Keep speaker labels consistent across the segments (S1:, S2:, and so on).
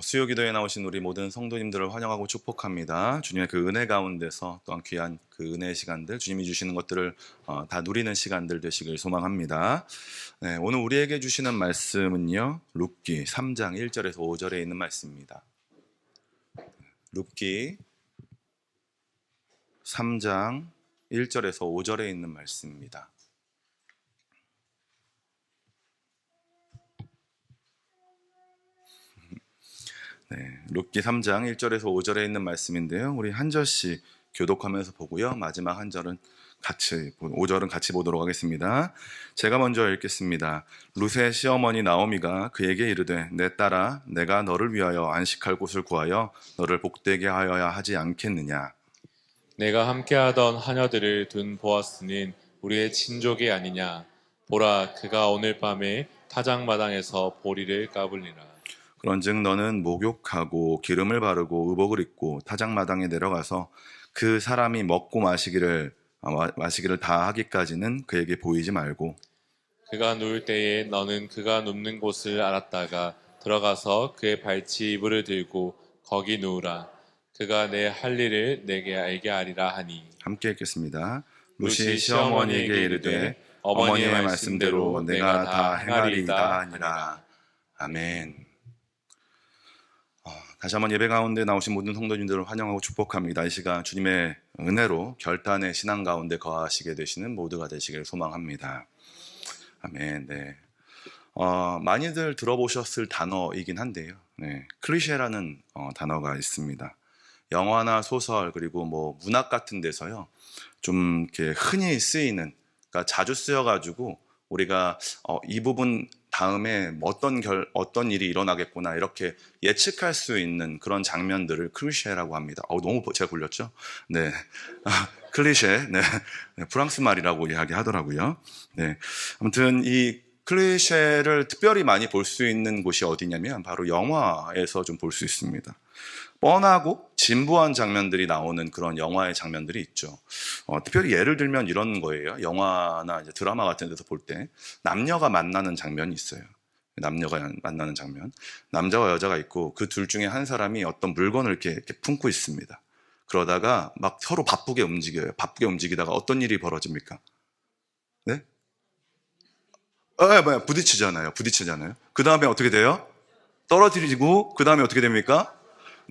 S1: 수요 기도에 나오신 우리 모든 성도님들을 환영하고 축복합니다. 주님의 그 은혜 가운데서 또한 귀한 그 은혜의 시간들, 주님이 주시는 것들을 다 누리는 시간들 되시길 소망합니다. 네, 오늘 우리에게 주시는 말씀은요, 룻기 3장 1절에서 5절에 있는 말씀입니다. 룻기 3장 1절에서 5절에 있는 말씀입니다. 네, 룻기 3장 1절에서 5절에 있는 말씀인데요. 우리 한 절씩 교독하면서 보고요. 마지막 한 절은 5절은 같이 보도록 하겠습니다. 제가 먼저 읽겠습니다. 룻의 시어머니 나오미가 그에게 이르되 내 딸아 내가 너를 위하여 안식할 곳을 구하여 너를 복되게 하여야 하지 않겠느냐.
S2: 내가 함께하던 하녀들을 둔 보아스는 우리의 친족이 아니냐. 보라 그가 오늘 밤에 타작마당에서 보리를 까불리라.
S1: 그런즉 너는 목욕하고 기름을 바르고 의복을 입고 타작마당에 내려가서 그 사람이 먹고 마시기를 다 하기까지는 그에게 보이지 말고
S2: 그가 누울 때에 너는 그가 눕는 곳을 알았다가 들어가서 그의 발치 이불을 들고 거기 누우라. 그가 내 할 일을 내게 알게 하리라 하니.
S1: 함께 읽겠습니다. 룻이 시어머니에게 이르되 어머니의 말씀대로 내가 다 행하리이다 하니라. 아멘. 다시 한번 예배 가운데 나오신 모든 성도님들을 환영하고 축복합니다. 이 시간 주님의 은혜로 결단의 신앙 가운데 거하시게 되시는 모두가 되시길 소망합니다. 아멘. 네. 많이들 들어보셨을 단어이긴 한데요. 네. 클리셰라는 단어가 있습니다. 영화나 소설 그리고 뭐 문학 같은 데서요. 좀 이렇게 흔히 쓰이는, 그러니까 자주 쓰여가지고 우리가 이 부분 다음에 어떤 일이 일어나겠구나 이렇게 예측할 수 있는 그런 장면들을 클리셰라고 합니다. 너무 제가 굴렸죠? 네, 클리셰, 네, 프랑스 말이라고 이야기하더라고요. 네, 아무튼 이 클리셰를 특별히 많이 볼 수 있는 곳이 어디냐면 바로 영화에서 좀 볼 수 있습니다. 뻔하고 진부한 장면들이 나오는 그런 영화의 장면들이 있죠. 특별히 예를 들면 이런 거예요. 영화나 이제 드라마 같은 데서 볼 때 남녀가 만나는 장면이 있어요. 남녀가 만나는 장면. 남자와 여자가 있고 그 둘 중에 한 사람이 어떤 물건을 이렇게 품고 있습니다. 그러다가 막 서로 바쁘게 움직여요. 바쁘게 움직이다가 어떤 일이 벌어집니까? 네? 부딪히잖아요. 그 다음에 어떻게 돼요? 떨어뜨리고 그 다음에 어떻게 됩니까?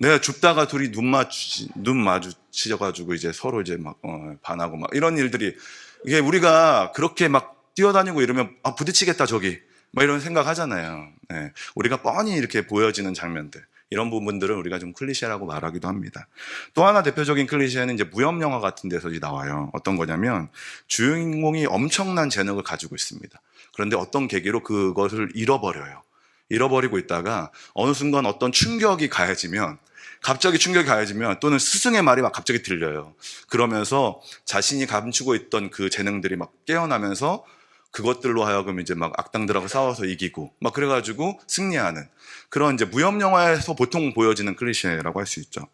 S1: 네, 줍다가 둘이 눈 마주치셔가지고 이제 서로 이제 막 반하고 막 이런 일들이, 이게 우리가 그렇게 막 뛰어다니고 이러면 부딪히겠다 저기 막 이런 생각하잖아요. 네, 우리가 뻔히 이렇게 보여지는 장면들, 이런 부분들을 우리가 좀 클리셰라고 말하기도 합니다. 또 하나 대표적인 클리셰는 이제 무협 영화 같은 데서 나와요. 어떤 거냐면 주인공이 엄청난 재능을 가지고 있습니다. 그런데 어떤 계기로 그것을 잃어버리고 있다가 어느 순간 어떤 갑자기 충격이 가해지면 또는 스승의 말이 막 갑자기 들려요. 그러면서 자신이 감추고 있던 그 재능들이 막 깨어나면서 그것들로 하여금 이제 막 악당들하고 싸워서 이기고 막 그래가지고 승리하는 그런 이제 무협 영화에서 보통 보여지는 클리셰라고 할 수 있죠.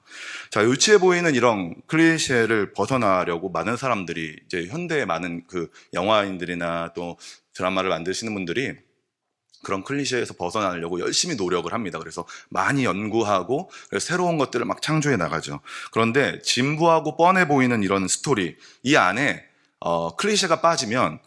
S1: 자, 유치해 보이는 이런 클리셰를 벗어나려고 많은 사람들이 이제 현대의 많은 그 영화인들이나 또 드라마를 만드시는 분들이 그런 클리셰에서 벗어나려고 열심히 노력을 합니다. 그래서 많이 연구하고 그래서 새로운 것들을 막 창조해 나가죠. 그런데 진부하고 뻔해 보이는 이런 스토리, 이 안에 클리셰가 빠지면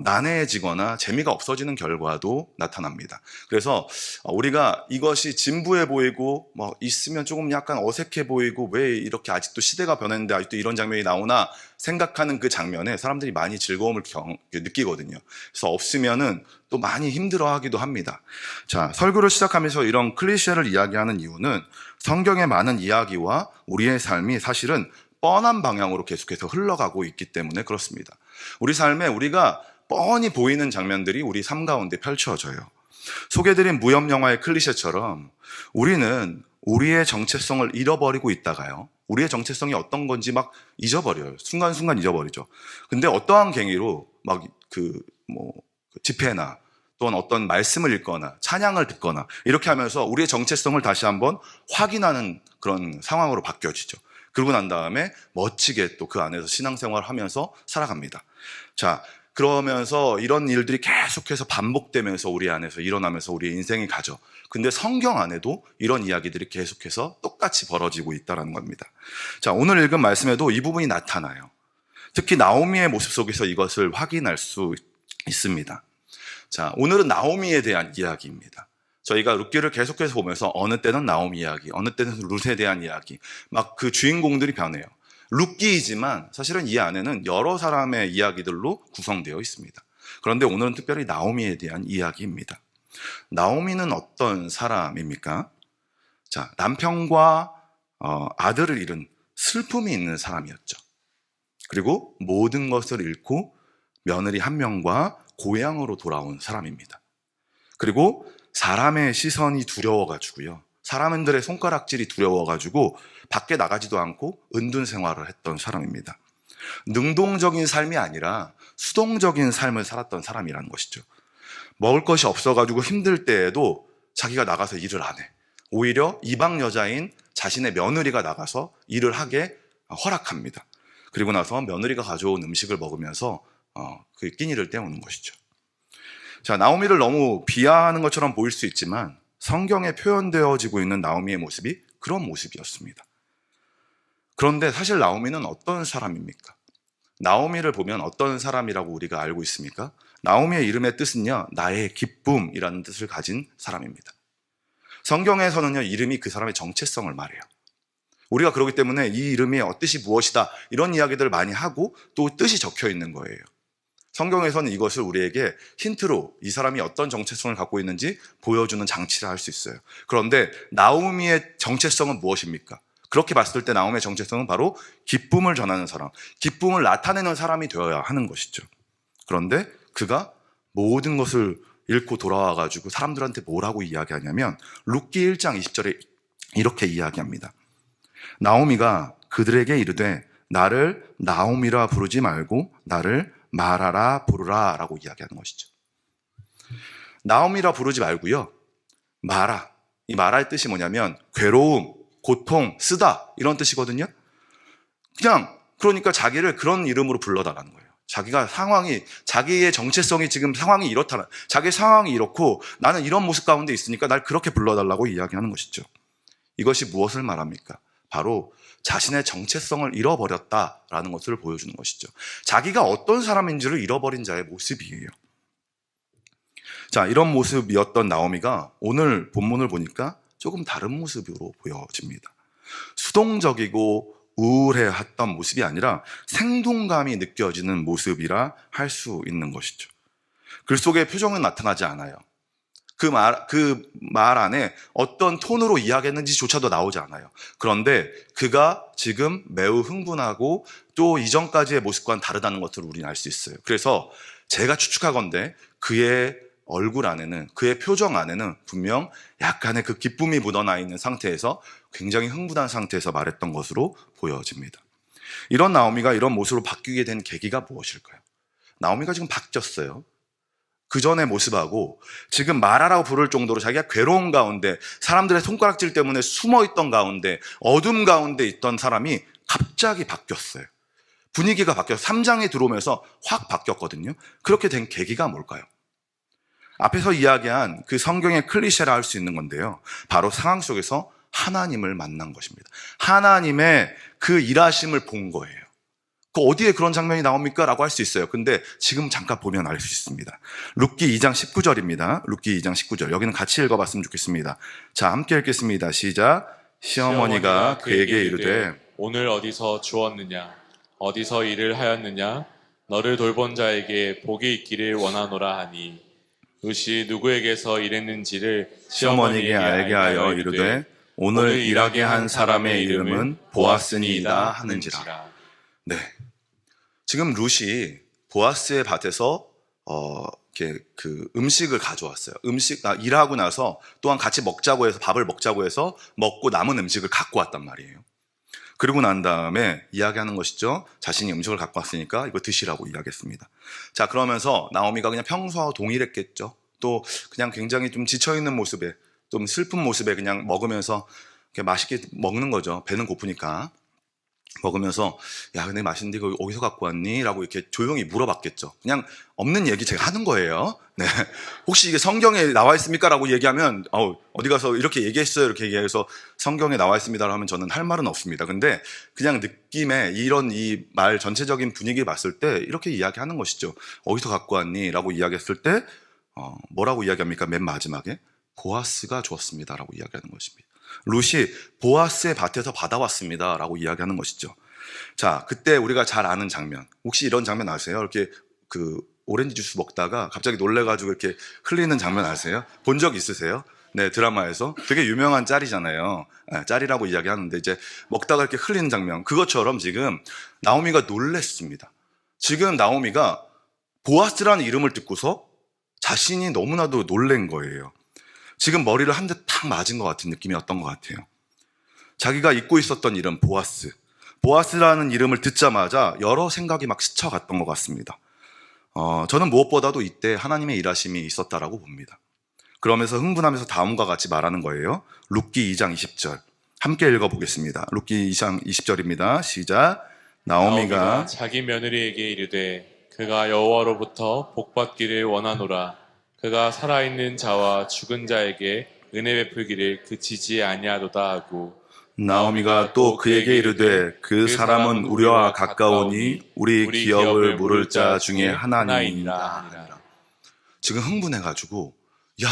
S1: 난해해지거나 재미가 없어지는 결과도 나타납니다. 그래서 우리가 이것이 진부해 보이고 뭐 있으면 조금 약간 어색해 보이고 왜 이렇게 아직도 시대가 변했는데 아직도 이런 장면이 나오나 생각하는 그 장면에 사람들이 많이 즐거움을 느끼거든요. 그래서 없으면은 또 많이 힘들어하기도 합니다. 자, 설교를 시작하면서 이런 클리셰를 이야기하는 이유는 성경의 많은 이야기와 우리의 삶이 사실은 뻔한 방향으로 계속해서 흘러가고 있기 때문에 그렇습니다. 우리 삶에 우리가 뻔히 보이는 장면들이 우리 삶 가운데 펼쳐져요. 소개드린 무협 영화의 클리셰처럼 우리는 우리의 정체성을 잃어버리고 있다가요, 우리의 정체성이 어떤 건지 막 잊어버려요. 순간순간 잊어버리죠. 근데 어떠한 계기로 막 집회나 또는 어떤 말씀을 읽거나 찬양을 듣거나 이렇게 하면서 우리의 정체성을 다시 한번 확인하는 그런 상황으로 바뀌어지죠. 그러고 난 다음에 멋지게 또 그 안에서 신앙생활을 하면서 살아갑니다. 자, 그러면서 이런 일들이 계속해서 반복되면서 우리 안에서 일어나면서 우리의 인생이 가죠. 근데 성경 안에도 이런 이야기들이 계속해서 똑같이 벌어지고 있다는 겁니다. 자, 오늘 읽은 말씀에도 이 부분이 나타나요. 특히 나오미의 모습 속에서 이것을 확인할 수 있습니다. 자, 오늘은 나오미에 대한 이야기입니다. 저희가 룻기를 계속해서 보면서 어느 때는 나오미 이야기, 어느 때는 룻에 대한 이야기, 막 그 주인공들이 변해요. 룻기이지만 사실은 이 안에는 여러 사람의 이야기들로 구성되어 있습니다. 그런데 오늘은 특별히 나오미에 대한 이야기입니다. 나오미는 어떤 사람입니까? 자, 남편과 아들을 잃은 슬픔이 있는 사람이었죠. 그리고 모든 것을 잃고 며느리 한 명과 고향으로 돌아온 사람입니다. 그리고 사람의 시선이 두려워가지고요. 사람들의 손가락질이 두려워가지고 밖에 나가지도 않고 은둔 생활을 했던 사람입니다. 능동적인 삶이 아니라 수동적인 삶을 살았던 사람이라는 것이죠. 먹을 것이 없어가지고 힘들 때에도 자기가 나가서 일을 안 해. 오히려 이방 여자인 자신의 며느리가 나가서 일을 하게 허락합니다. 그리고 나서 며느리가 가져온 음식을 먹으면서 그 끼니를 때우는 것이죠. 자, 나오미를 너무 비하하는 것처럼 보일 수 있지만 성경에 표현되어지고 있는 나오미의 모습이 그런 모습이었습니다. 그런데 사실 나오미는 어떤 사람입니까? 나오미를 보면 어떤 사람이라고 우리가 알고 있습니까? 나오미의 이름의 뜻은요, 나의 기쁨이라는 뜻을 가진 사람입니다. 성경에서는요, 이름이 그 사람의 정체성을 말해요. 우리가 그렇기 때문에 이 이름의 뜻이 무엇이다 이런 이야기들을 많이 하고 또 뜻이 적혀 있는 거예요. 성경에서는 이것을 우리에게 힌트로 이 사람이 어떤 정체성을 갖고 있는지 보여주는 장치를 할 수 있어요. 그런데 나오미의 정체성은 무엇입니까? 그렇게 봤을 때 나오미의 정체성은 바로 기쁨을 전하는 사람, 기쁨을 나타내는 사람이 되어야 하는 것이죠. 그런데 그가 모든 것을 잃고 돌아와가지고 사람들한테 뭐라고 이야기하냐면 룻기 1장 20절에 이렇게 이야기합니다. 나오미가 그들에게 이르되 나를 나오미라 부르지 말고 나를 마라라 부르라 라고 이야기하는 것이죠. 나오미라 부르지 말고요, 마라, 이 마라의 뜻이 뭐냐면 괴로움, 고통, 쓰다 이런 뜻이거든요. 그러니까 자기를 그런 이름으로 불러달라는 거예요. 자기가 자기의 정체성이 지금 상황이 이렇다, 자기의 상황이 이렇고 나는 이런 모습 가운데 있으니까 날 그렇게 불러달라고 이야기하는 것이죠. 이것이 무엇을 말합니까? 바로 자신의 정체성을 잃어버렸다라는 것을 보여주는 것이죠. 자기가 어떤 사람인지를 잃어버린 자의 모습이에요. 자, 이런 모습이었던 나오미가 오늘 본문을 보니까 조금 다른 모습으로 보여집니다. 수동적이고 우울해했던 모습이 아니라 생동감이 느껴지는 모습이라 할 수 있는 것이죠. 글 속의 표정은 나타나지 않아요. 그 말 안에 어떤 톤으로 이야기했는지조차도 나오지 않아요. 그런데 그가 지금 매우 흥분하고 또 이전까지의 모습과는 다르다는 것을 우리는 알 수 있어요. 그래서 제가 추측하건대 그의 얼굴 안에는, 그의 표정 안에는 분명 약간의 그 기쁨이 묻어나 있는 상태에서 굉장히 흥분한 상태에서 말했던 것으로 보여집니다. 이런 나오미가 이런 모습으로 바뀌게 된 계기가 무엇일까요? 나오미가 지금 바뀌었어요. 그 전의 모습하고 지금 마라라고 부를 정도로 자기가 괴로운 가운데, 사람들의 손가락질 때문에 숨어있던 가운데, 어둠 가운데 있던 사람이 갑자기 바뀌었어요. 분위기가 바뀌어서 3장에 들어오면서 확 바뀌었거든요. 그렇게 된 계기가 뭘까요? 앞에서 이야기한 그 성경의 클리셰라 할 수 있는 건데요, 바로 상황 속에서 하나님을 만난 것입니다. 하나님의 그 일하심을 본 거예요. 그 어디에 그런 장면이 나옵니까? 라고 할 수 있어요. 근데 지금 잠깐 보면 알 수 있습니다. 룻기 2장 19절입니다. 룻기 2장 19절. 여기는 같이 읽어봤으면 좋겠습니다. 자, 함께 읽겠습니다. 시작. 시어머니가 그에게 이르되
S2: 오늘 어디서 주었느냐? 어디서 일을 하였느냐? 너를 돌본 자에게 복이 있기를 원하노라 하니 룻이 누구에게서 일했는지를
S1: 시어머니에게 알게 하여 이르되 오늘 일하게 한 사람의 이름은 보아스니이다 하는지라. 네. 지금 룻이 보아스의 밭에서 이렇게 그 음식을 가져왔어요. 일하고 나서 또한 같이 먹자고 해서, 밥을 먹자고 해서 먹고 남은 음식을 갖고 왔단 말이에요. 그리고 난 다음에 이야기하는 것이죠. 자신이 음식을 갖고 왔으니까 이거 드시라고 이야기했습니다. 자, 그러면서 나오미가 그냥 평소와 동일했겠죠. 또 그냥 굉장히 좀 지쳐있는 모습에, 좀 슬픈 모습에 그냥 먹으면서 이렇게 맛있게 먹는 거죠. 배는 고프니까. 먹으면서 야 근데 맛있는데 이거 어디서 갖고 왔니? 라고 이렇게 조용히 물어봤겠죠. 그냥 없는 얘기 제가 하는 거예요. 네. 혹시 이게 성경에 나와 있습니까? 라고 얘기하면 어디 가서 이렇게 얘기했어요. 이렇게 얘기해서 성경에 나와 있습니다 하면 저는 할 말은 없습니다. 근데 그냥 느낌에 이런 이 말 전체적인 분위기 봤을 때 이렇게 이야기하는 것이죠. 어디서 갖고 왔니? 라고 이야기했을 때 뭐라고 이야기합니까? 맨 마지막에 보아스가 주었습니다 라고 이야기하는 것입니다. 룻이 보아스의 밭에서 받아왔습니다 라고 이야기하는 것이죠. 자, 그때 우리가 잘 아는 장면, 혹시 이런 장면 아세요? 이렇게 그 오렌지 주스 먹다가 갑자기 놀래가지고 이렇게 흘리는 장면 아세요? 본 적 있으세요? 네, 드라마에서 되게 유명한 짤이잖아요. 네, 짤이라고 이야기하는데 이제 먹다가 이렇게 흘리는 장면, 그것처럼 지금 나오미가 놀랬습니다. 지금 나오미가 보아스라는 이름을 듣고서 자신이 너무나도 놀란 거예요. 지금 머리를 한 대 탁 맞은 것 같은 느낌이었던 것 같아요. 자기가 잊고 있었던 이름 보아스, 보아스라는 이름을 듣자마자 여러 생각이 막 스쳐갔던 것 같습니다. 저는 무엇보다도 이때 하나님의 일하심이 있었다라고 봅니다. 그러면서 흥분하면서 다음과 같이 말하는 거예요. 룻기 2장 20절 함께 읽어보겠습니다. 룻기 2장 20절입니다. 시작. 나오미가
S2: 자기 며느리에게 이르되 그가 여호와로부터 복받기를 원하노라. 그가 살아있는 자와 죽은 자에게 은혜 베풀기를 그치지 아니하도다 하고,
S1: 나오미가 또 그에게 이르되 그 사람은 우리와 가까우니 우리 기업을 물을 자 중에 하나니이다 하니라. 지금 흥분해가지고 야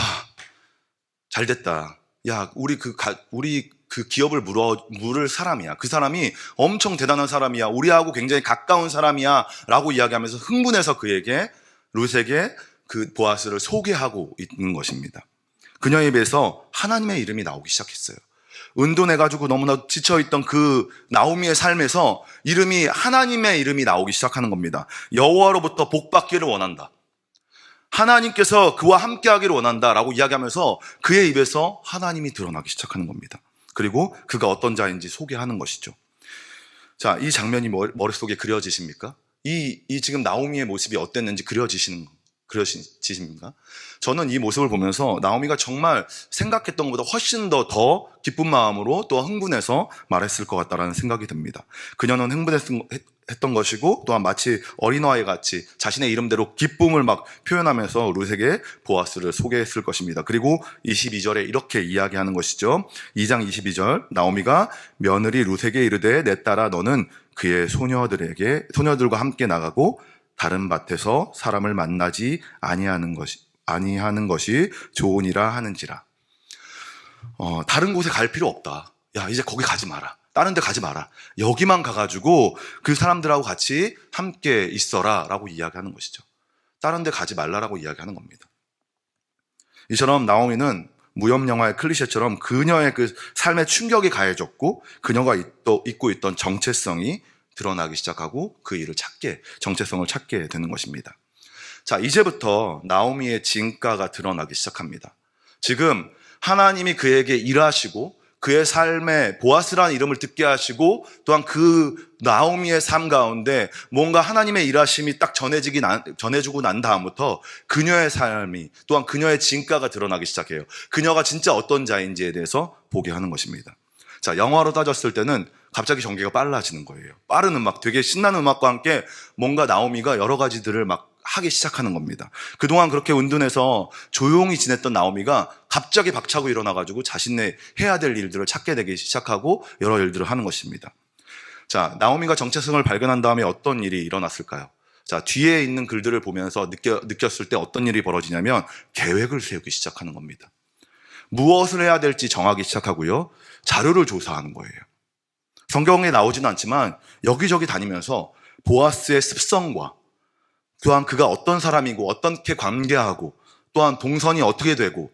S1: 잘됐다. 야 우리 그 기업을 물을 사람이야. 그 사람이 엄청 대단한 사람이야. 우리하고 굉장히 가까운 사람이야 라고 이야기하면서 흥분해서 그에게 룻에게 그 보아스를 소개하고 있는 것입니다. 그녀의 입에서 하나님의 이름이 나오기 시작했어요. 은둔해가지고 너무나 지쳐있던 그 나오미의 삶에서 이름이 하나님의 이름이 나오기 시작하는 겁니다. 여호와로부터 복받기를 원한다. 하나님께서 그와 함께하기를 원한다라고 이야기하면서 그의 입에서 하나님이 드러나기 시작하는 겁니다. 그리고 그가 어떤 자인지 소개하는 것이죠. 자, 이 장면이 머릿속에 그려지십니까? 이 지금 나오미의 모습이 어땠는지 그려지십니까? 저는 이 모습을 보면서 나오미가 정말 생각했던 것보다 훨씬 더 기쁜 마음으로 또 흥분해서 말했을 것 같다라는 생각이 듭니다. 그녀는 흥분했던 것이고 또한 마치 어린아이 같이 자신의 이름대로 기쁨을 막 표현하면서 룻에게 보아스를 소개했을 것입니다. 그리고 22절에 이렇게 이야기하는 것이죠. 2장 22절 나오미가 며느리 룻에게 이르되 내 딸아 너는 그의 소녀들과 함께 나가고 다른 밭에서 사람을 만나지 아니하는 것이 좋으니라 하는지라. 다른 곳에 갈 필요 없다. 야, 이제 거기 가지 마라. 다른 데 가지 마라. 여기만 가가지고 그 사람들하고 같이 함께 있어라 라고 이야기하는 것이죠. 다른 데 가지 말라라고 이야기하는 겁니다. 이처럼 나오미는 무협 영화의 클리셰처럼 그녀의 그 삶의 충격이 가해졌고 그녀가 잊고 있던 정체성이 드러나기 시작하고 그 일을 정체성을 찾게 되는 것입니다. 자, 이제부터 나오미의 진가가 드러나기 시작합니다. 지금 하나님이 그에게 일하시고 그의 삶에 보아스라는 이름을 듣게 하시고 또한 그 나오미의 삶 가운데 뭔가 하나님의 일하심이 딱 전해주고 난 다음부터 그녀의 삶이 또한 그녀의 진가가 드러나기 시작해요. 그녀가 진짜 어떤 자인지에 대해서 보게 하는 것입니다. 자, 영화로 따졌을 때는 갑자기 전개가 빨라지는 거예요. 빠른 음악, 되게 신나는 음악과 함께 뭔가 나오미가 여러 가지들을 막 하기 시작하는 겁니다. 그동안 그렇게 은둔해서 조용히 지냈던 나오미가 갑자기 박차고 일어나가지고 자신의 해야 될 일들을 찾게 되기 시작하고 여러 일들을 하는 것입니다. 자, 나오미가 정체성을 발견한 다음에 어떤 일이 일어났을까요? 자, 뒤에 있는 글들을 보면서 느꼈을 때 어떤 일이 벌어지냐면 계획을 세우기 시작하는 겁니다. 무엇을 해야 될지 정하기 시작하고요. 자료를 조사하는 거예요. 성경에 나오지는 않지만 여기저기 다니면서 보아스의 습성과 또한 그가 어떤 사람이고 어떻게 관계하고 또한 동선이 어떻게 되고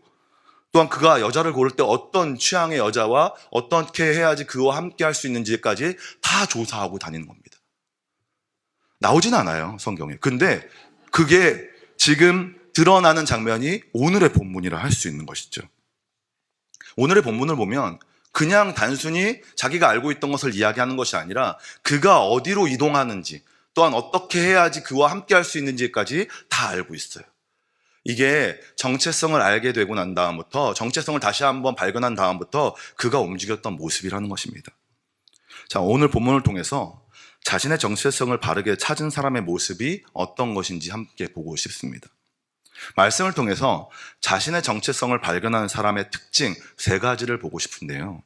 S1: 또한 그가 여자를 고를 때 어떤 취향의 여자와 어떻게 해야지 그와 함께 할 수 있는지까지 다 조사하고 다니는 겁니다. 나오진 않아요, 성경에. 근데 그게 지금 드러나는 장면이 오늘의 본문이라 할 수 있는 것이죠. 오늘의 본문을 보면 그냥 단순히 자기가 알고 있던 것을 이야기하는 것이 아니라 그가 어디로 이동하는지 또한 어떻게 해야지 그와 함께 할 수 있는지까지 다 알고 있어요. 이게 정체성을 알게 되고 난 다음부터 정체성을 다시 한번 발견한 다음부터 그가 움직였던 모습이라는 것입니다. 자, 오늘 본문을 통해서 자신의 정체성을 바르게 찾은 사람의 모습이 어떤 것인지 함께 보고 싶습니다. 말씀을 통해서 자신의 정체성을 발견하는 사람의 특징 3가지를 보고 싶은데요.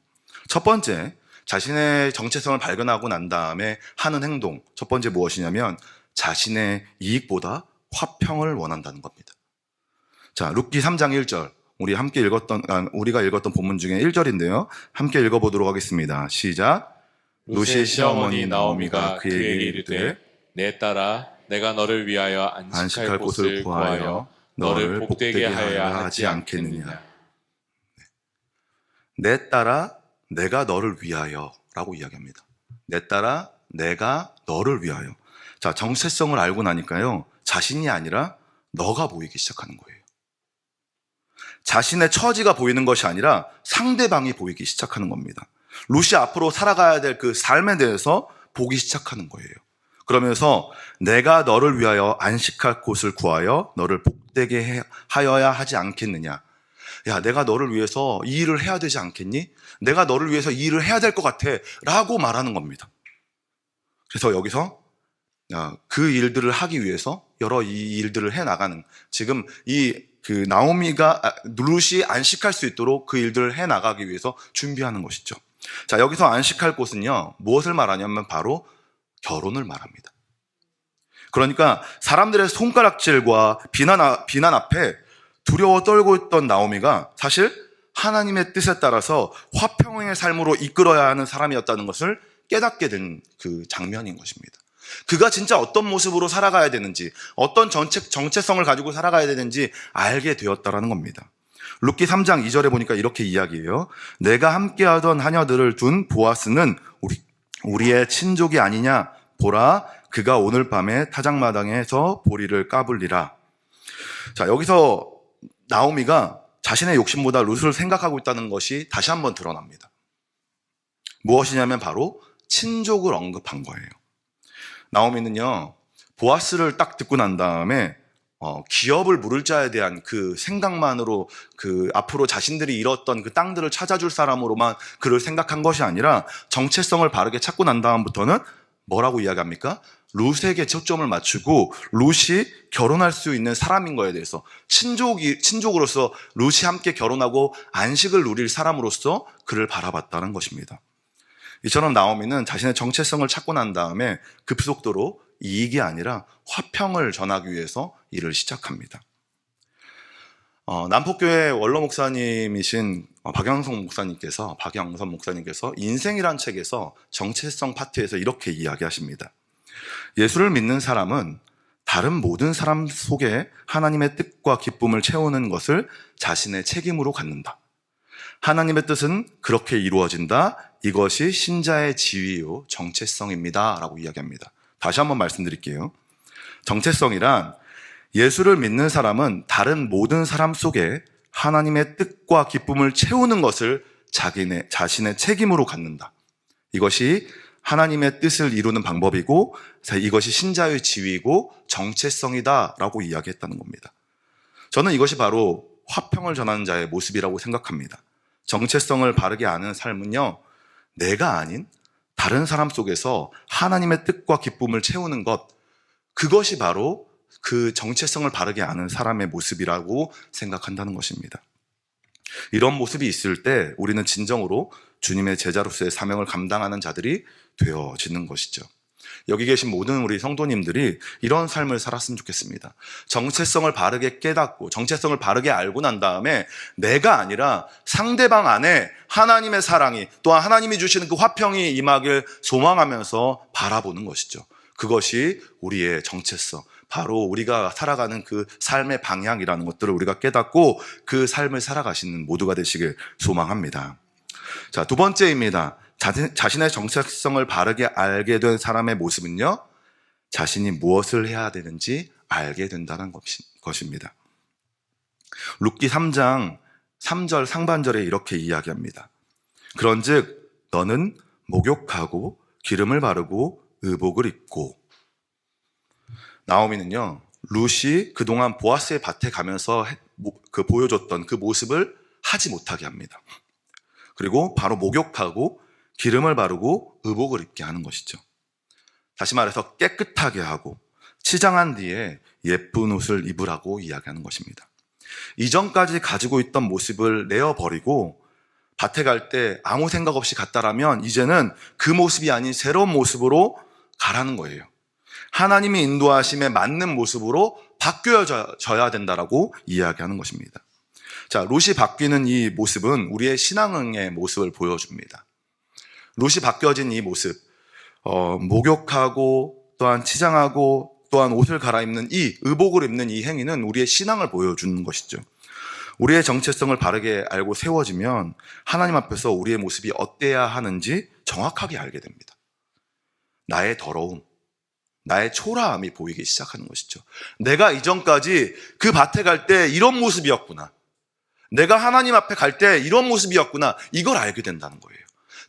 S1: 첫 번째, 자신의 정체성을 발견하고 난 다음에 하는 행동. 첫 번째 무엇이냐면 자신의 이익보다 화평을 원한다는 겁니다. 자, 룻기 3장 1절. 우리가 읽었던 본문 중에 1절인데요. 함께 읽어보도록 하겠습니다. 시작. 룻의 시어머니 나오미가 그에게 이르되
S2: 내 딸아 내가 너를 위하여 안식할 곳을 구하여 너를 복되게 하여야 하지 않겠느냐.
S1: 내 딸아 내가 너를 위하여 라고 이야기합니다. 내 딸아 내가 너를 위하여. 자, 정체성을 알고 나니까요, 자신이 아니라 너가 보이기 시작하는 거예요. 자신의 처지가 보이는 것이 아니라 상대방이 보이기 시작하는 겁니다. 룻이 앞으로 살아가야 될 그 삶에 대해서 보기 시작하는 거예요. 그러면서 내가 너를 위하여 안식할 곳을 구하여 너를 복되게 하여야 하지 않겠느냐. 야, 내가 너를 위해서 이 일을 해야 되지 않겠니? 내가 너를 위해서 이 일을 해야 될 것 같아 라고 말하는 겁니다. 그래서 여기서 그 일들을 하기 위해서 여러 이 일들을 해나가는, 지금 나오미가 룻이 안식할 수 있도록 그 일들을 해나가기 위해서 준비하는 것이죠. 자, 여기서 안식할 곳은요, 무엇을 말하냐면 바로 결혼을 말합니다. 그러니까 사람들의 손가락질과 비난 앞에 두려워 떨고 있던 나오미가 사실 하나님의 뜻에 따라서 화평의 삶으로 이끌어야 하는 사람이었다는 것을 깨닫게 된 그 장면인 것입니다. 그가 진짜 어떤 모습으로 살아가야 되는지, 어떤 정체성을 가지고 살아가야 되는지 알게 되었다라는 겁니다. 룻기 3장 2절에 보니까 이렇게 이야기해요. 내가 함께하던 하녀들을 둔 보아스는 우리의 친족이 아니냐. 보라, 그가 오늘 밤에 타작마당에서 보리를 까불리라. 자, 여기서 나오미가 자신의 욕심보다 룻을 생각하고 있다는 것이 다시 한번 드러납니다. 무엇이냐면 바로 친족을 언급한 거예요. 나오미는요, 보아스를 딱 듣고 난 다음에 기업을 물을 자에 대한 그 생각만으로 앞으로 자신들이 잃었던 그 땅들을 찾아줄 사람으로만 그를 생각한 것이 아니라 정체성을 바르게 찾고 난 다음부터는 뭐라고 이야기합니까? 룻에게 초점을 맞추고 룻이 결혼할 수 있는 사람인 거에 대해서, 친족으로서 룻이 함께 결혼하고 안식을 누릴 사람으로서 그를 바라봤다는 것입니다. 이처럼 나오미는 자신의 정체성을 찾고 난 다음에 급속도로 이익이 아니라 화평을 전하기 위해서 일을 시작합니다. 남포교회 원로 목사님이신 박영선 목사님께서 인생이란 책에서 정체성 파트에서 이렇게 이야기하십니다. 예수를 믿는 사람은 다른 모든 사람 속에 하나님의 뜻과 기쁨을 채우는 것을 자신의 책임으로 갖는다. 하나님의 뜻은 그렇게 이루어진다. 이것이 신자의 지위요 정체성입니다 라고 이야기합니다. 다시 한번 말씀드릴게요. 정체성이란 예수를 믿는 사람은 다른 모든 사람 속에 하나님의 뜻과 기쁨을 채우는 것을 자신의 책임으로 갖는다. 이것이 하나님의 뜻을 이루는 방법이고 이것이 신자의 지위이고 정체성이다 라고 이야기했다는 겁니다. 저는 이것이 바로 화평을 전하는 자의 모습이라고 생각합니다. 정체성을 바르게 아는 삶은요, 내가 아닌 다른 사람 속에서 하나님의 뜻과 기쁨을 채우는 것, 그것이 바로 그 정체성을 바르게 아는 사람의 모습이라고 생각한다는 것입니다. 이런 모습이 있을 때 우리는 진정으로 주님의 제자로서의 사명을 감당하는 자들이 되어지는 것이죠. 여기 계신 모든 우리 성도님들이 이런 삶을 살았으면 좋겠습니다. 정체성을 바르게 깨닫고 정체성을 바르게 알고 난 다음에 내가 아니라 상대방 안에 하나님의 사랑이, 또한 하나님이 주시는 그 화평이 임하길 소망하면서 바라보는 것이죠. 그것이 우리의 정체성, 바로 우리가 살아가는 그 삶의 방향이라는 것들을 우리가 깨닫고 그 삶을 살아가시는 모두가 되시길 소망합니다. 자, 두 번째입니다. 자신의 정체성을 바르게 알게 된 사람의 모습은요, 자신이 무엇을 해야 되는지 알게 된다는 것입니다. 룻기 3장 3절 상반절에 이렇게 이야기합니다. 그런즉 너는 목욕하고 기름을 바르고 의복을 입고. 나오미는요, 룻이 그동안 보아스의 밭에 가면서 보여줬던 그 모습을 하지 못하게 합니다. 그리고 바로 목욕하고 기름을 바르고 의복을 입게 하는 것이죠. 다시 말해서 깨끗하게 하고 치장한 뒤에 예쁜 옷을 입으라고 이야기하는 것입니다. 이전까지 가지고 있던 모습을 내어버리고 밭에 갈 때 아무 생각 없이 갔다라면 이제는 그 모습이 아닌 새로운 모습으로 가라는 거예요. 하나님이 인도하심에 맞는 모습으로 바뀌어져야 된다라고 이야기하는 것입니다. 자, 롯이 바뀌는 이 모습은 우리의 신앙의 모습을 보여줍니다. 롯이 바뀌어진 이 모습, 목욕하고 또한 치장하고 또한 옷을 갈아입는 이 의복을 입는 이 행위는 우리의 신앙을 보여주는 것이죠. 우리의 정체성을 바르게 알고 세워지면 하나님 앞에서 우리의 모습이 어때야 하는지 정확하게 알게 됩니다. 나의 더러움, 나의 초라함이 보이기 시작하는 것이죠. 내가 이전까지 그 밭에 갈 때 이런 모습이었구나. 내가 하나님 앞에 갈 때 이런 모습이었구나. 이걸 알게 된다는 거예요.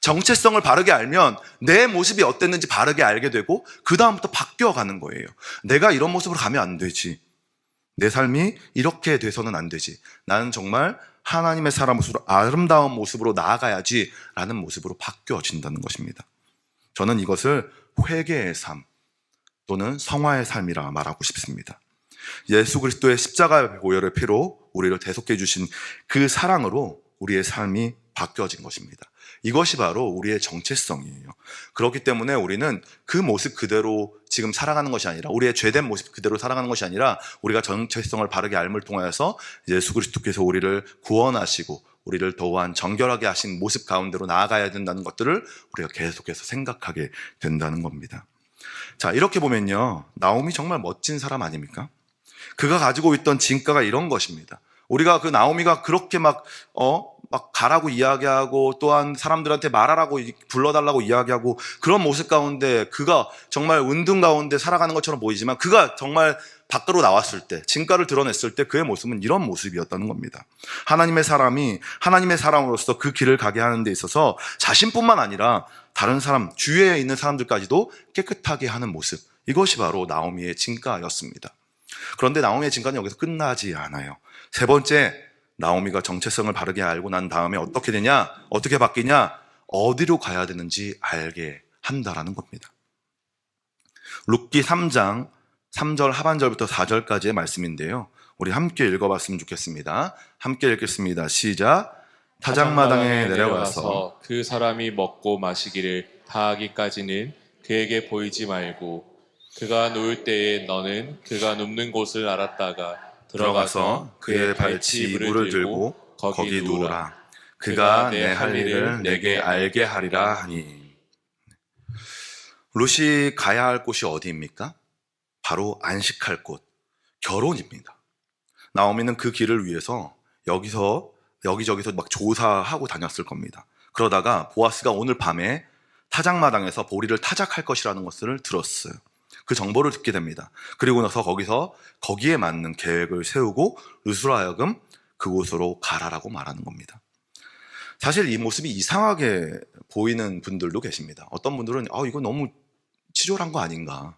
S1: 정체성을 바르게 알면 내 모습이 어땠는지 바르게 알게 되고 그 다음부터 바뀌어가는 거예요. 내가 이런 모습으로 가면 안 되지. 내 삶이 이렇게 돼서는 안 되지. 나는 정말 하나님의 사람으로 아름다운 모습으로 나아가야지 라는 모습으로 바뀌어진다는 것입니다. 저는 이것을 회개의 삶 또는 성화의 삶이라 말하고 싶습니다. 예수 그리스도의 십자가의 보혈의 피로 우리를 대속해 주신 그 사랑으로 우리의 삶이 바뀌어진 것입니다. 이것이 바로 우리의 정체성이에요. 그렇기 때문에 우리는 그 모습 그대로 지금 살아가는 것이 아니라 우리의 죄된 모습 그대로 살아가는 것이 아니라 우리가 정체성을 바르게 알물 통하여서 예수 그리스도께서 우리를 구원하시고 우리를 또한 정결하게 하신 모습 가운데로 나아가야 된다는 것들을 우리가 계속해서 생각하게 된다는 겁니다. 자, 이렇게 보면요, 나오미 정말 멋진 사람 아닙니까? 그가 가지고 있던 진가가 이런 것입니다. 우리가 그 나오미가 그렇게 막 가라고 이야기하고 또한 사람들한테 말하라고 불러달라고 이야기하고 그런 모습 가운데 그가 정말 은둔 가운데 살아가는 것처럼 보이지만 그가 정말 밖으로 나왔을 때 진가를 드러냈을 때 그의 모습은 이런 모습이었다는 겁니다. 하나님의 사람이 하나님의 사람으로서 그 길을 가게 하는 데 있어서 자신뿐만 아니라 다른 사람, 주위에 있는 사람들까지도 깨끗하게 하는 모습, 이것이 바로 나오미의 진가였습니다. 그런데 나오미의 진가는 여기서 끝나지 않아요. 세 번째, 나오미가 정체성을 바르게 알고 난 다음에 어떻게 되냐? 어떻게 바뀌냐? 어디로 가야 되는지 알게 한다라는 겁니다. 룻기 3장 3절 하반절부터 4절까지의 말씀인데요. 우리 함께 읽어봤으면 좋겠습니다. 함께 읽겠습니다. 시작. 타작마당에 내려가서
S2: 그 사람이 먹고 마시기를 다하기까지는 그에게 보이지 말고 그가 누울 때에 너는 그가 눕는 곳을 알았다가 들어가서 그의 발치 이불을 들고 거기 누우라. 그가 내 할 일을 내게 알게 하리라 하니.
S1: 룻이 가야 할 곳이 어디입니까? 바로 안식할 곳, 결혼입니다. 나오미는 그 길을 위해서 여기저기서 막 조사하고 다녔을 겁니다. 그러다가 보아스가 오늘 밤에 타작마당에서 보리를 타작할 것이라는 것을 들었어요. 그 정보를 듣게 됩니다. 그리고 나서 거기에 맞는 계획을 세우고 룻으로 하여금 그곳으로 가라라고 말하는 겁니다. 사실 이 모습이 이상하게 보이는 분들도 계십니다. 어떤 분들은 이거 너무 치졸한 거 아닌가?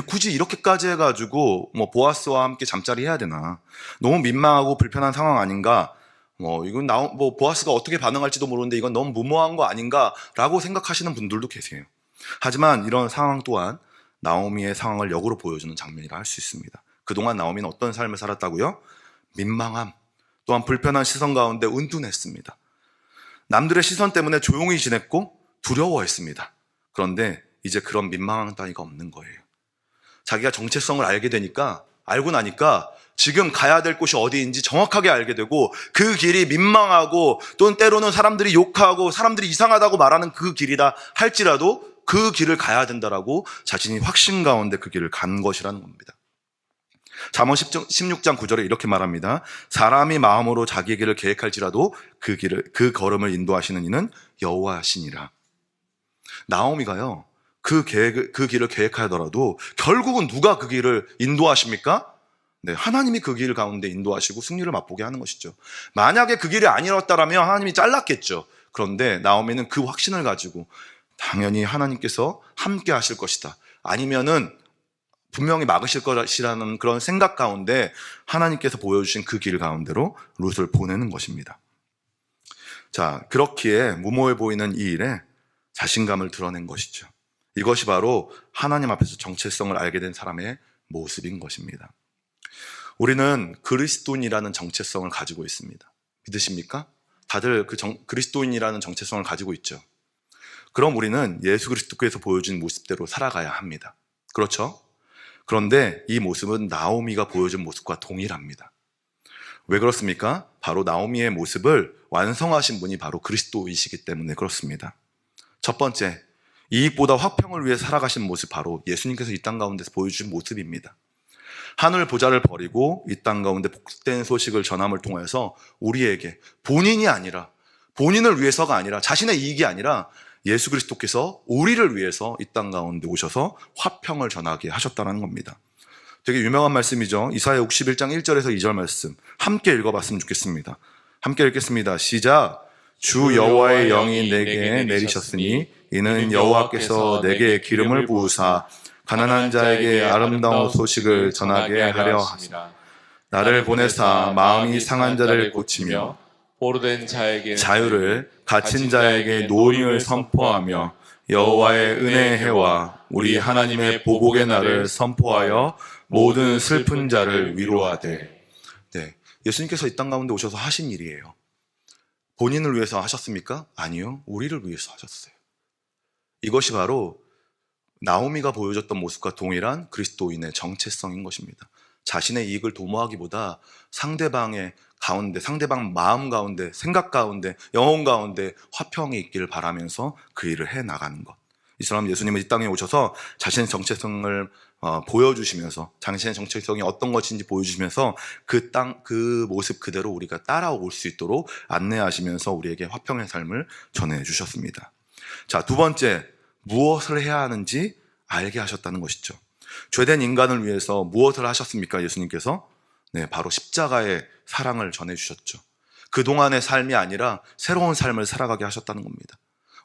S1: 굳이 이렇게까지 해가지고 보아스와 함께 잠자리 해야 되나? 너무 민망하고 불편한 상황 아닌가? 이건 보아스가 어떻게 반응할지도 모르는데 이건 너무 무모한 거 아닌가라고 생각하시는 분들도 계세요. 하지만 이런 상황 또한 나오미의 상황을 역으로 보여주는 장면이라 할 수 있습니다. 그동안 나오미는 어떤 삶을 살았다고요? 민망함, 또한 불편한 시선 가운데 은둔했습니다. 남들의 시선 때문에 조용히 지냈고 두려워했습니다. 그런데 이제 그런 민망한 따위가 없는 거예요. 자기가 정체성을 알고 나니까 지금 가야 될 곳이 어디인지 정확하게 알게 되고 그 길이 민망하고 또는 때로는 사람들이 욕하고 사람들이 이상하다고 말하는 그 길이다 할지라도 그 길을 가야 된다라고 자신이 확신 가운데 그 길을 간 것이라는 겁니다. 잠언 16장 9절에 이렇게 말합니다. 사람이 마음으로 자기의 길을 계획할지라도 그 걸음을 인도하시는 이는 여호와시니라. 나오미가요, 그 길을 계획하더라도 결국은 누가 그 길을 인도하십니까? 네, 하나님이 그 길 가운데 인도하시고 승리를 맛보게 하는 것이죠. 만약에 그 길이 아니었다라면 하나님이 잘랐겠죠. 그런데 나오미는 그 확신을 가지고 당연히 하나님께서 함께 하실 것이다. 아니면은 분명히 막으실 것이라는 그런 생각 가운데 하나님께서 보여주신 그 길 가운데로 룻을 보내는 것입니다. 자, 그렇기에 무모해 보이는 이 일에 자신감을 드러낸 것이죠. 이것이 바로 하나님 앞에서 정체성을 알게 된 사람의 모습인 것입니다. 우리는 그리스도인이라는 정체성을 가지고 있습니다. 믿으십니까? 다들 그리스도인이라는 정체성을 가지고 있죠. 그럼 우리는 예수 그리스도께서 보여준 모습대로 살아가야 합니다. 그렇죠? 그런데 이 모습은 나오미가 보여준 모습과 동일합니다. 왜 그렇습니까? 바로 나오미의 모습을 완성하신 분이 바로 그리스도이시기 때문에 그렇습니다. 첫 번째, 이익보다 화평을 위해 살아가신 모습, 바로 예수님께서 이 땅 가운데서 보여주신 모습입니다. 하늘 보좌를 버리고 이 땅 가운데 복된 소식을 전함을 통해서 우리에게 본인이 아니라, 본인을 위해서가 아니라, 자신의 이익이 아니라 예수 그리스도께서 우리를 위해서 이 땅 가운데 오셔서 화평을 전하게 하셨다는 겁니다. 되게 유명한 말씀이죠. 이사야 61장 1절에서 2절 말씀 함께 읽어봤으면 좋겠습니다. 함께 읽겠습니다. 시작. 주 여호와의 영이 내게 내리셨으니 이는 여호와께서 내게 기름을 부으사 가난한 자에게 아름다운 소식을 전하게 하려 하시라. 나를 보내사 마음이 상한 자를 고치며
S2: 포로된 자에게
S1: 자유를, 갇힌 자에게 노임을 선포하며 여호와의 은혜의 해와 우리 하나님의 보복의 날을 선포하여 모든 슬픈 자를 위로하되. 네, 예수님께서 이 땅 가운데 오셔서 하신 일이에요. 본인을 위해서 하셨습니까? 아니요, 우리를 위해서 하셨어요. 이것이 바로 나오미가 보여줬던 모습과 동일한 그리스도인의 정체성인 것입니다. 자신의 이익을 도모하기보다 상대방의 가운데, 상대방 마음 가운데, 생각 가운데, 영혼 가운데 화평이 있기를 바라면서 그 일을 해나가는 것. 이처럼 예수님은 이 땅에 오셔서 자신의 정체성을 보여주시면서, 당신의 정체성이 어떤 것인지 보여주시면서 그 모습 그대로 우리가 따라올 수 있도록 안내하시면서 우리에게 화평의 삶을 전해주셨습니다. 자, 두 번째, 무엇을 해야 하는지 알게 하셨다는 것이죠. 죄된 인간을 위해서 무엇을 하셨습니까? 예수님께서 네, 바로 십자가의 사랑을 전해주셨죠. 그동안의 삶이 아니라 새로운 삶을 살아가게 하셨다는 겁니다.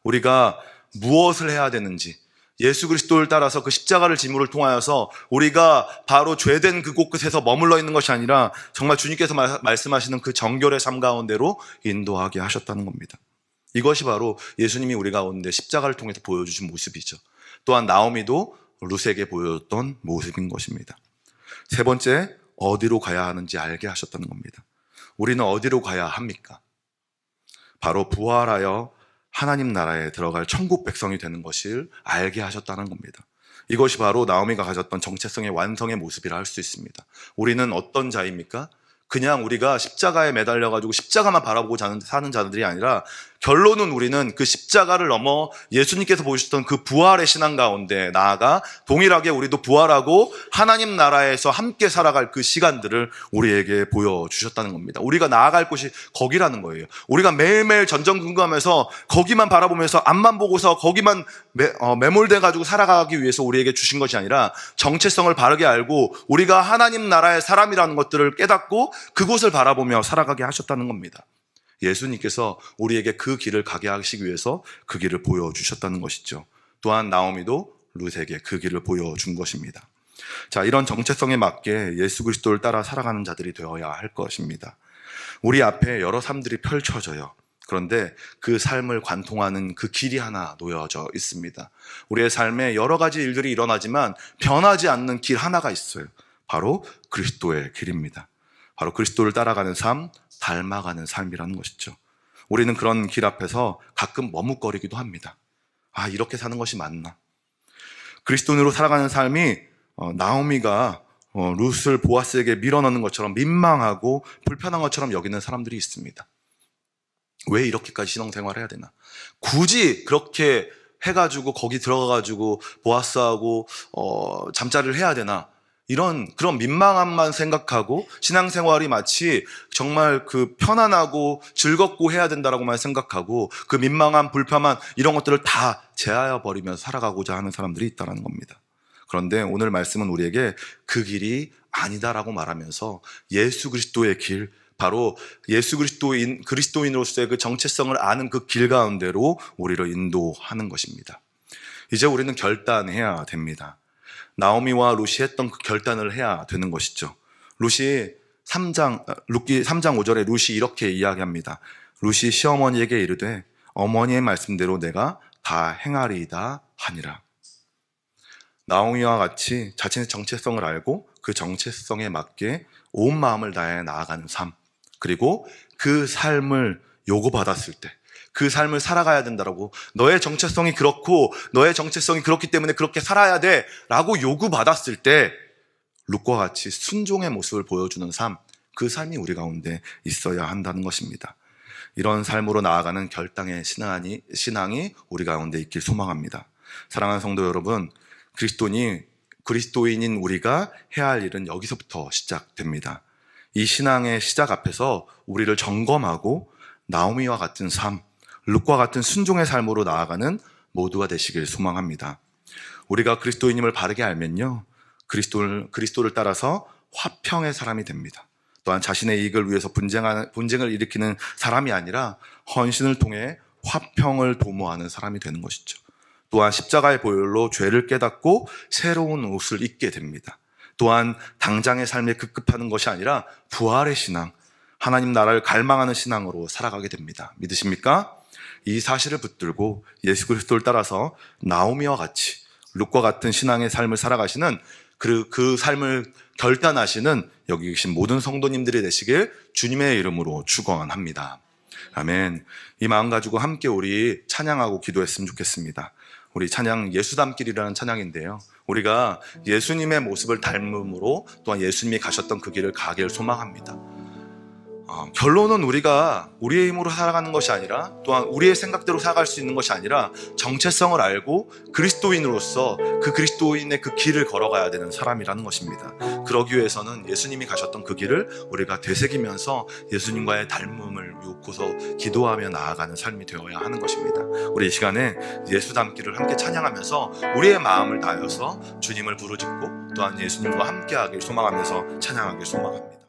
S1: 우리가 무엇을 해야 되는지, 예수 그리스도를 따라서 그 십자가를 짐으로 통하여서 우리가 바로 죄된 그 곳에서 머물러 있는 것이 아니라 정말 주님께서 말씀하시는 그 정결의 삶 가운데로 인도하게 하셨다는 겁니다. 이것이 바로 예수님이 우리 가운데 십자가를 통해서 보여주신 모습이죠. 또한 나오미도 룻에게 보여줬던 모습인 것입니다. 세 번째, 어디로 가야 하는지 알게 하셨다는 겁니다. 우리는 어디로 가야 합니까? 바로 부활하여 하나님 나라에 들어갈 천국 백성이 되는 것을 알게 하셨다는 겁니다. 이것이 바로 나오미가 가졌던 정체성의 완성의 모습이라 할 수 있습니다. 우리는 어떤 자입니까? 그냥 우리가 십자가에 매달려가지고 십자가만 바라보고 사는 자들이 아니라 결론은 우리는 그 십자가를 넘어 예수님께서 보여주셨던 그 부활의 신앙 가운데 나아가 동일하게 우리도 부활하고 하나님 나라에서 함께 살아갈 그 시간들을 우리에게 보여주셨다는 겁니다. 우리가 나아갈 곳이 거기라는 거예요. 우리가 매일매일 전전긍긍하면서 거기만 바라보면서 앞만 보고서 거기만 매몰돼가지고 살아가기 위해서 우리에게 주신 것이 아니라 정체성을 바르게 알고 우리가 하나님 나라의 사람이라는 것들을 깨닫고 그곳을 바라보며 살아가게 하셨다는 겁니다. 예수님께서 우리에게 그 길을 가게 하시기 위해서 그 길을 보여주셨다는 것이죠. 또한 나오미도 룻에게 그 길을 보여준 것입니다. 자, 이런 정체성에 맞게 예수 그리스도를 따라 살아가는 자들이 되어야 할 것입니다. 우리 앞에 여러 삶들이 펼쳐져요. 그런데 그 삶을 관통하는 그 길이 하나 놓여져 있습니다. 우리의 삶에 여러 가지 일들이 일어나지만 변하지 않는 길 하나가 있어요. 바로 그리스도의 길입니다. 바로 그리스도를 따라가는 삶, 닮아가는 삶이라는 것이죠. 우리는 그런 길 앞에서 가끔 머뭇거리기도 합니다. 아, 이렇게 사는 것이 맞나? 그리스도인으로 살아가는 삶이 나오미가 룻을 보아스에게 밀어넣는 것처럼 민망하고 불편한 것처럼 여기는 사람들이 있습니다. 왜 이렇게까지 신앙생활을 해야 되나? 굳이 그렇게 해가지고 거기 들어가가지고 보아스하고 잠자리를 해야 되나? 그런 민망함만 생각하고 신앙생활이 마치 정말 그 편안하고 즐겁고 해야 된다라고만 생각하고 그 민망함, 불편함 이런 것들을 다 제하여 버리면서 살아가고자 하는 사람들이 있다는 겁니다. 그런데 오늘 말씀은 우리에게 그 길이 아니다라고 말하면서 예수 그리스도의 길, 바로 예수 그리스도인으로서의 그 정체성을 아는 그 길 가운데로 우리를 인도하는 것입니다. 이제 우리는 결단해야 됩니다. 나오미와 룻이 했던 그 결단을 해야 되는 것이죠. 룻기 3장 5절에 룻이 이렇게 이야기합니다. 룻이 시어머니에게 이르되 어머니의 말씀대로 내가 다 행하리이다 하니라. 나오미와 같이 자신의 정체성을 알고 그 정체성에 맞게 온 마음을 다해 나아가는 삶, 그리고 그 삶을 요구받았을 때 그 삶을 살아가야 된다라고, 너의 정체성이 그렇고 너의 정체성이 그렇기 때문에 그렇게 살아야 돼 라고 요구받았을 때 룻과 같이 순종의 모습을 보여주는 삶, 그 삶이 우리 가운데 있어야 한다는 것입니다. 이런 삶으로 나아가는 결단의 신앙이 우리 가운데 있길 소망합니다. 사랑하는 성도 여러분, 그리스도인인 우리가 해야 할 일은 여기서부터 시작됩니다. 이 신앙의 시작 앞에서 우리를 점검하고 나오미와 같은 삶, 룻과 같은 순종의 삶으로 나아가는 모두가 되시길 소망합니다. 우리가 그리스도인임을 바르게 알면요, 그리스도를 따라서 화평의 사람이 됩니다. 또한 자신의 이익을 위해서 분쟁을 일으키는 사람이 아니라 헌신을 통해 화평을 도모하는 사람이 되는 것이죠. 또한 십자가의 보혈로 죄를 깨닫고 새로운 옷을 입게 됩니다. 또한 당장의 삶에 급급하는 것이 아니라 부활의 신앙, 하나님 나라를 갈망하는 신앙으로 살아가게 됩니다. 믿으십니까? 이 사실을 붙들고 예수 그리스도를 따라서 나오미와 같이 룻과 같은 신앙의 삶을 살아가시는 그 삶을 결단하시는 여기 계신 모든 성도님들이 되시길 주님의 이름으로 축원합니다. 아멘. 이 마음 가지고 함께 우리 찬양하고 기도했으면 좋겠습니다. 우리 찬양 예수 닮길이라는 찬양인데요, 우리가 예수님의 모습을 닮음으로 또한 예수님이 가셨던 그 길을 가길 소망합니다. 결론은 우리가 우리의 힘으로 살아가는 것이 아니라, 또한 우리의 생각대로 살아갈 수 있는 것이 아니라 정체성을 알고 그리스도인으로서 그 그리스도인의 그 길을 걸어가야 되는 사람이라는 것입니다. 그러기 위해서는 예수님이 가셨던 그 길을 우리가 되새기면서 예수님과의 닮음을 요구서 기도하며 나아가는 삶이 되어야 하는 것입니다. 우리 이 시간에 예수 닮기를 함께 찬양하면서 우리의 마음을 다하여서 주님을 부르짖고 또한 예수님과 함께하길 소망하면서 찬양하길 소망합니다.